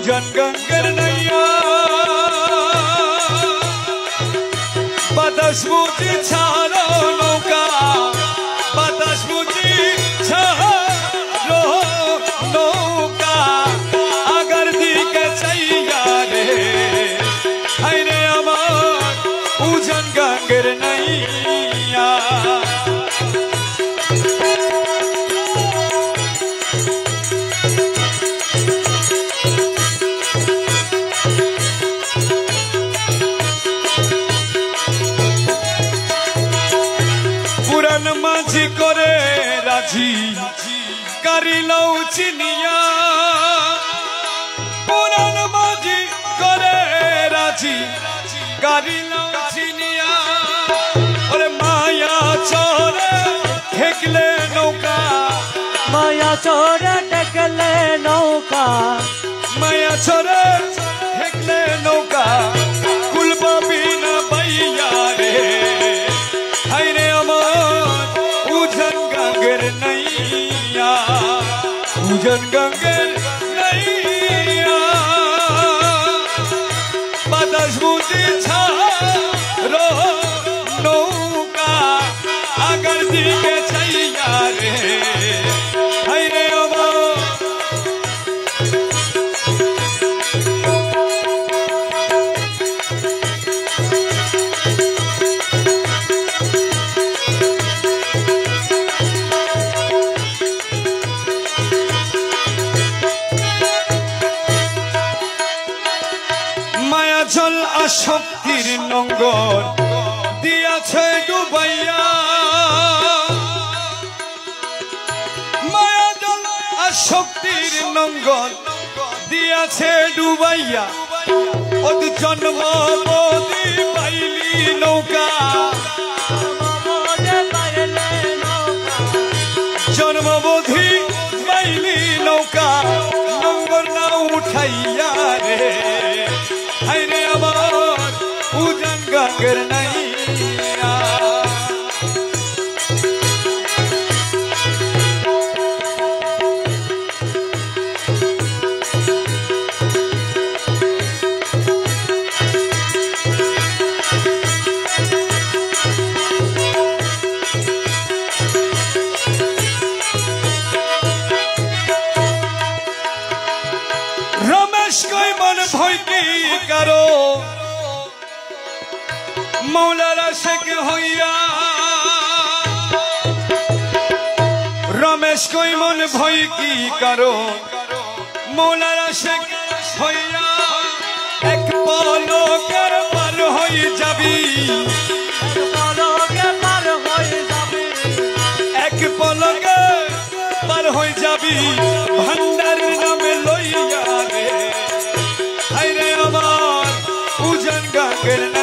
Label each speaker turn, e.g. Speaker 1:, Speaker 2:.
Speaker 1: उजन ginger नैया बातास बुझी छाड़ो नौका बातास बुझी छाड़ो नौका आगर दिके चैया रे हायरे आमार उजन गंगर नैया माझी करे राजी करिलौ चिनिया पुरान माझी करे राजी करिलौ चिनिया अरे माया चोरे ढेकले नौका
Speaker 2: माया चोरे ढेकले नौका
Speaker 1: माया चोरे ढेकले नौका कुलबा बिना बैया रे हायरे अमर उजन गंगर नैया उजन गंगर नैया बातास बुझी छाड़ो नौका आगर दिके चैया रे हायरे अमर জল আসক্তির নঙ্গর দিয়াছে ডুবাইয়া মায়া জল আসক্তির নঙ্গর দিয়াছে ডুবাইয়া ওদ জন্মবধি পাইলি নৌকা জন্মবধি পাইলি নৌকা নঙ্গর না উঠাইয়া রে हायरे आमार उजन गंगर नैया रमेश कोई मन भय की करो मौलारा शेख होइया रमेश कोई मन भय की करो मौलारा शेख होइया एक पलकेर पार हई जाबी एक पलके पार हई जाबी भंडार नामे लइया रे हायरे आमार उजन गंगर